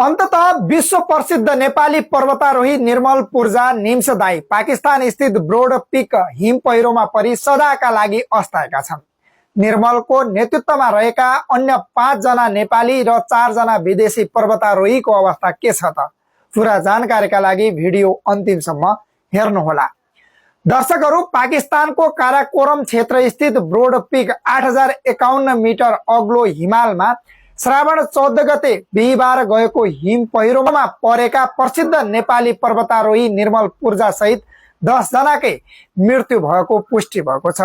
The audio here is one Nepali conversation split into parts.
अन्ततः विश्व प्रसिद्ध नेपाली पर्वतारोही निर्मल पूर्जा निम्सदाई पाकिस्तान स्थित ब्रोड पिक हिम पहिरोमा परि सदाका लागि अस्ताएका छन्। निर्मलको नेतृत्वमा रहेका अन्य 5 जना नेपाली र 4 जना विदेशी पर्वतारोहीको अवस्था के छ त? पूरा जानकारीका लागि भिडियो अन्तिमसम्म हेर्नुहोला। दर्शकहरू, पाकिस्तानको काराकोरम क्षेत्र स्थित ब्रोड पिक 8051 मिटर अग्लो हिमालमा श्रावण 14 गते बिहिबार गएको हिम पहिरोमा परेका प्रसिद्ध नेपाली पर्वतारोही निर्मल पूर्जा सहित 10 जनाकै मृत्यु भएको पुष्टि भएको छ।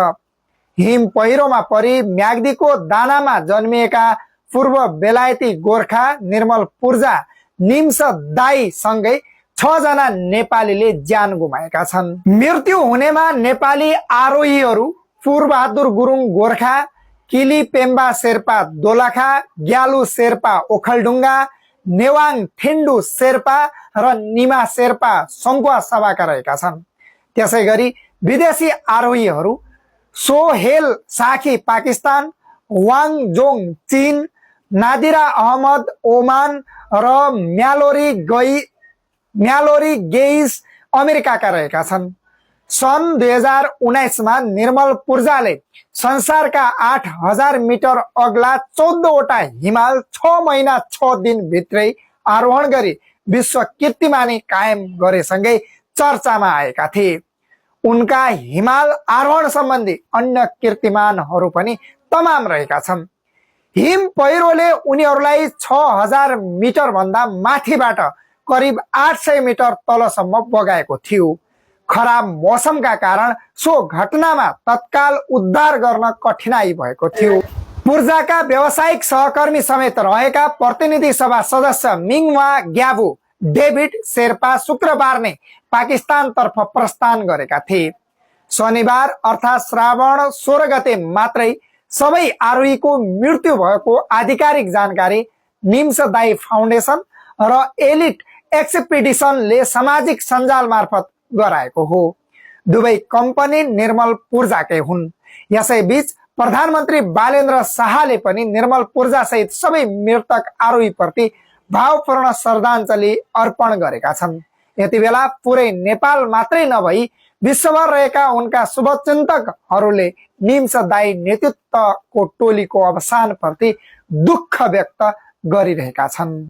हिम पहिरोमा परि म्याग्दीको दानामा जन्मिएका पूर्व बेलायती गोर्खा निर्मल पूर्जा निम्सदाई सँगै 6 जना नेपालीले ज्यान गुमाएका छन्। मृत्यु हुनेमा नेपाली आरोहीहरू पूर्वबहादुर गुरुङ गोर्खा, किली पेम्बा शेर्पा दोलखा, ग्यालु शेर्पा ओखलढुङ्गा, नेवाङ थेन्डु शेर्पा र निमा शेर्पा सङ्खुवा सभाका रहेका छन्। त्यसै गरी विदेशी आरोहीहरू सोहेल साखी पाकिस्तान, वाङ जोङ चीन, नादिरा अहमद ओमान र म्यालोरी गेइस अमेरिकाका रहेका छन्। सन् 2019 मा निर्मल पूर्जाले संसारका 8000 मिटर अग्ला 14 वटा हिमाल 6 महिना 6 दिन भित्रै आरोहण गरी विश्व कीर्तिमानी कायम गरेसँगै चर्चामा आएका थिए। उनका हिमाल आरोहण सम्बन्धी अन्य कीर्तिमानहरू पनि तमाम रहेका छन्। हिम पहिरोले उनीहरूलाई 6000 मिटर भन्दा माथिबाट करिब 800 मिटर तलसम्म बगाएको थियो। खराब मौसमका कारण सो घटनामा तत्काल उद्धार गर्न कठिनाई भएको थियो। पूर्जाका व्यावसायिक सहकर्मी समेत रहेका प्रतिनिधि सभा सदस्य मिङवा ग्याबु डेभिड शेर्पा शुक्रबार नै पाकिस्तानतर्फ प्रस्थान गरेका थिए। शनिबार अर्थात् श्रावण 16 गते मात्रै सबै आरोहीको मृत्यु भएको आधिकारिक जानकारी निम्सदाई फाउन्डेसन र एलिट एक्सपिडिसनले सामाजिक सञ्जाल मार्फत गराएको हो। दुवै कम्पनी निर्मल पूर्जाकै हुन्। यसैबीच प्रधानमन्त्री बालेन्द्र शाहले पनि निर्मल पूर्जा सहित सबै मृतक आरोहीप्रति भावपूर्ण श्रद्धाञ्जली अर्पण गरेका छन्। यति बेला पुरै नेपाल मात्रै नभई विश्वभर रहेका उनका शुभचिन्तकहरूले निम्सदाई नेतृत्वको टोलीको अवसानप्रति दुःख व्यक्त गरिरहेका छन्।